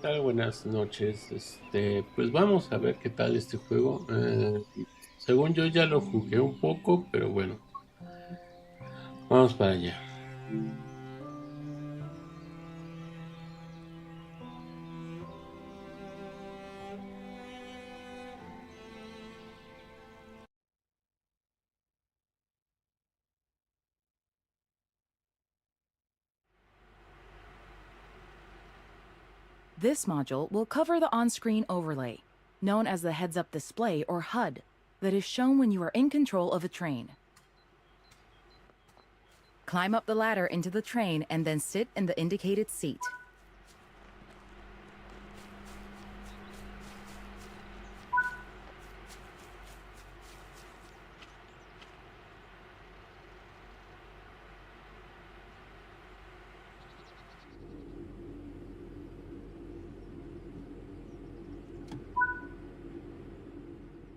Tal? Buenas noches. Pues vamos a ver qué tal este juego. Según yo ya lo jugué un poco, pero bueno, vamos para allá. This module will cover the on-screen overlay, known as the heads-up display or HUD, that is shown when you are in control of a train. Climb up the ladder into the train and then sit in the indicated seat.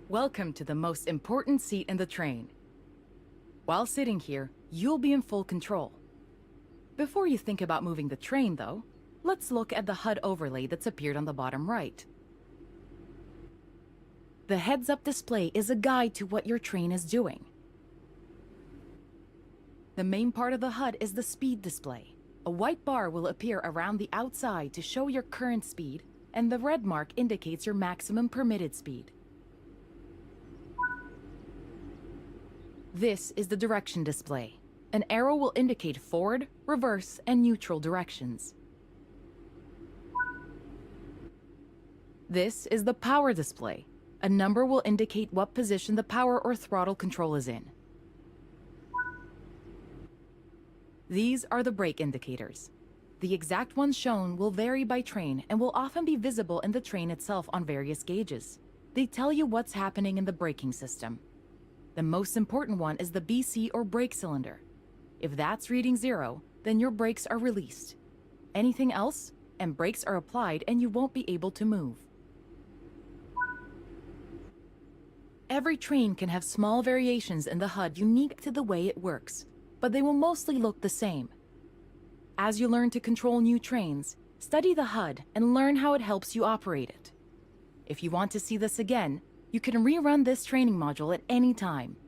Welcome to the most important seat in the train. While sitting here, you'll be in full control. Before you think about moving the train, though, let's look at the HUD overlay that's appeared on the bottom right. The heads-up display is a guide to what your train is doing. The main part of the HUD is the speed display. A white bar will appear around the outside to show your current speed, and the red mark indicates your maximum permitted speed. This is the direction display. An arrow will indicate forward, reverse, and neutral directions. This is the power display. A number will indicate what position the power or throttle control is in. These are the brake indicators. The exact ones shown will vary by train and will often be visible in the train itself on various gauges. They tell you what's happening in the braking system. The most important one is the BC or brake cylinder. If that's reading 0, then your brakes are released. Anything else, and brakes are applied and you won't be able to move. Every train can have small variations in the HUD unique to the way it works, but they will mostly look the same. As you learn to control new trains, study the HUD and learn how it helps you operate it. If you want to see this again, you can rerun this training module at any time.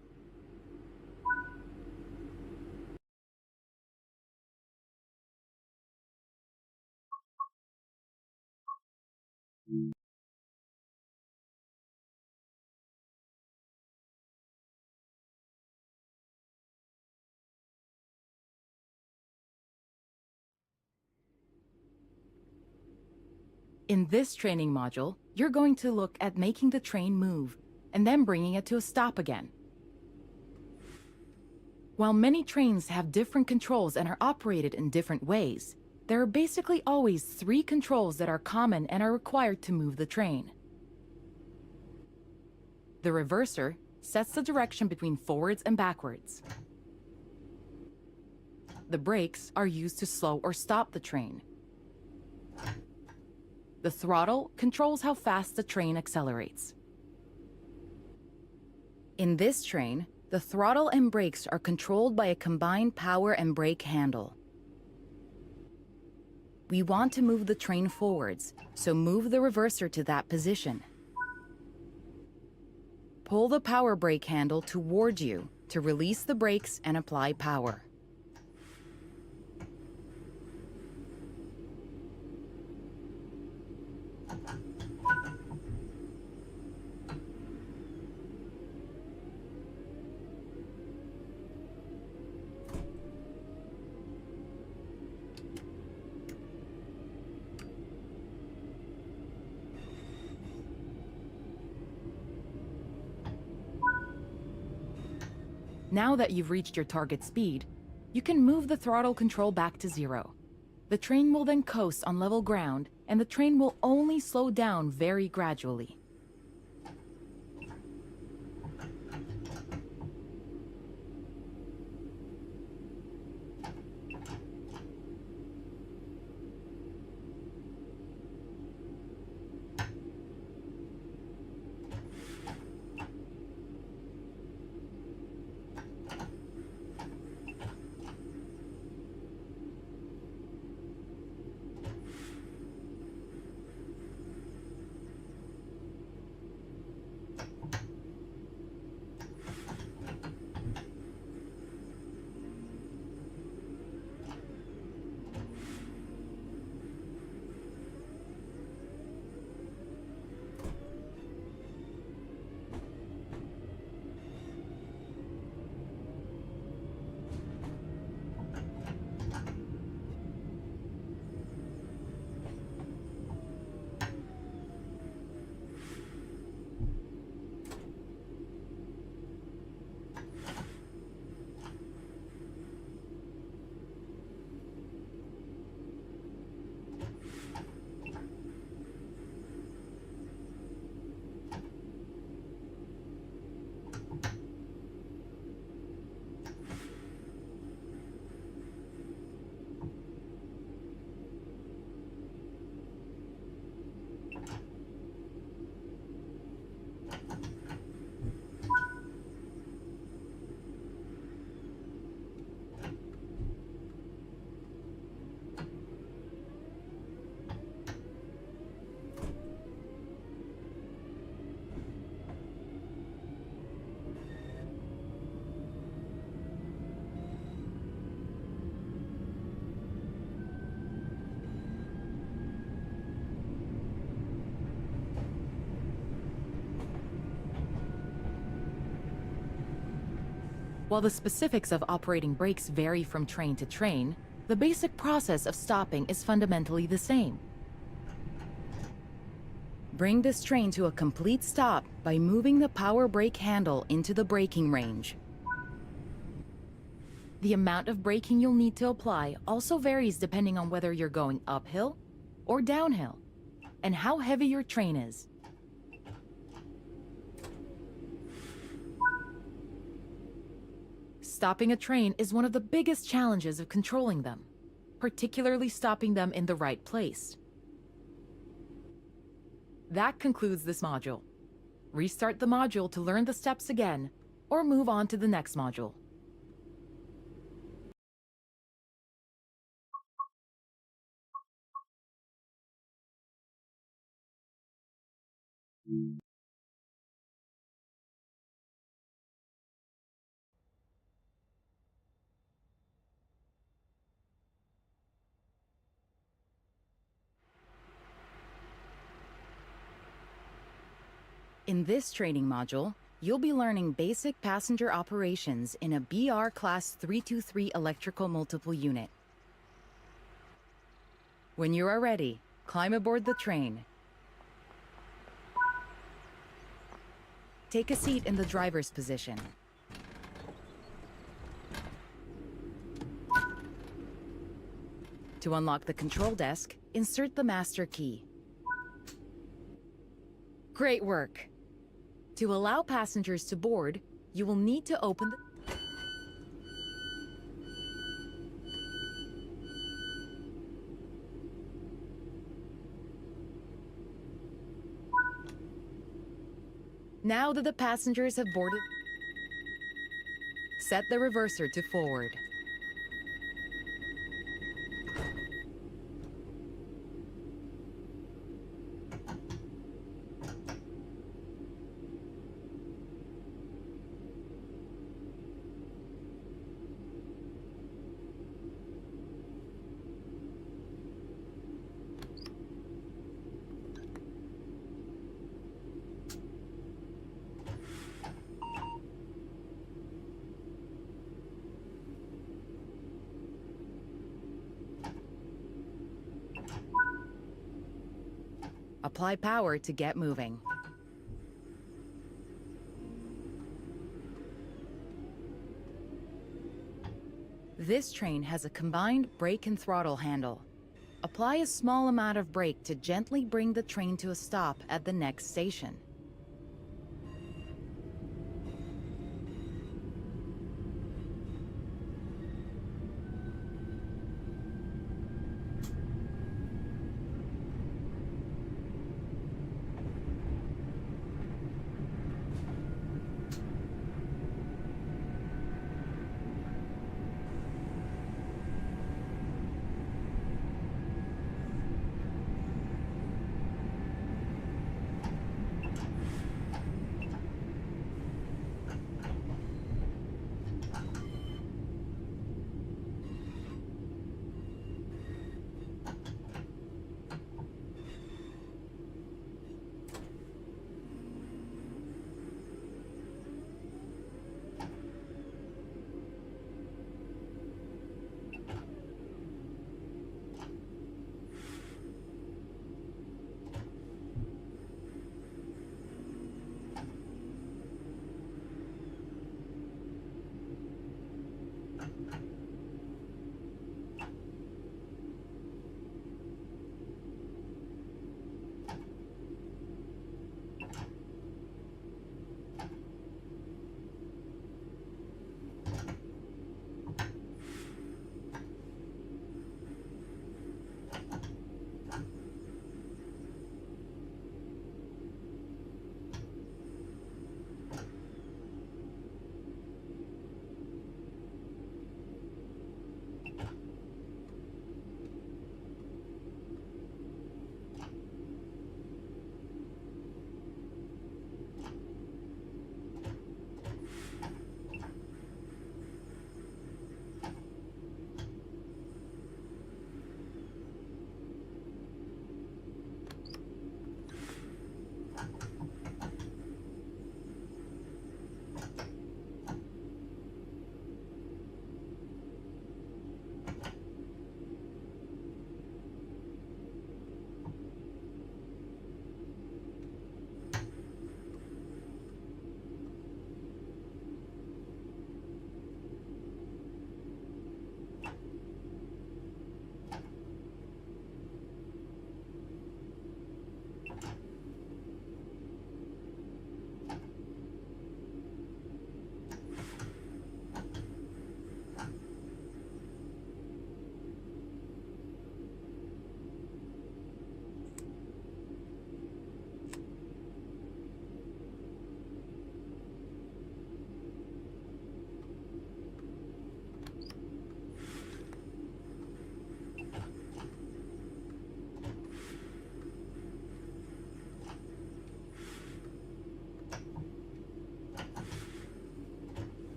In this training module, you're going to look at making the train move, and then bringing it to a stop again. While many trains have different controls and are operated in different ways, there are basically always 3 controls that are common and are required to move the train. The reverser sets the direction between forwards and backwards. The brakes are used to slow or stop the train. The throttle controls how fast the train accelerates. In this train, the throttle and brakes are controlled by a combined power and brake handle. We want to move the train forwards, so move the reverser to that position. Pull the power brake handle toward you to release the brakes and apply power. Now that you've reached your target speed, you can move the throttle control back to 0. The train will then coast on level ground, and the train will only slow down very gradually. While the specifics of operating brakes vary from train to train, the basic process of stopping is fundamentally the same. Bring this train to a complete stop by moving the power brake handle into the braking range. The amount of braking you'll need to apply also varies depending on whether you're going uphill or downhill, and how heavy your train is. Stopping a train is one of the biggest challenges of controlling them, particularly stopping them in the right place. That concludes this module. Restart the module to learn the steps again, or move on to the next module. In this training module, you'll be learning basic passenger operations in a BR Class 323 electrical multiple unit. When you are ready, climb aboard the train. Take a seat in the driver's position. To unlock the control desk, insert the master key. Great work! To allow passengers to board, you will need to open the... Now that the passengers have boarded, set the reverser to forward. Apply power to get moving. This train has a combined brake and throttle handle. Apply a small amount of brake to gently bring the train to a stop at the next station.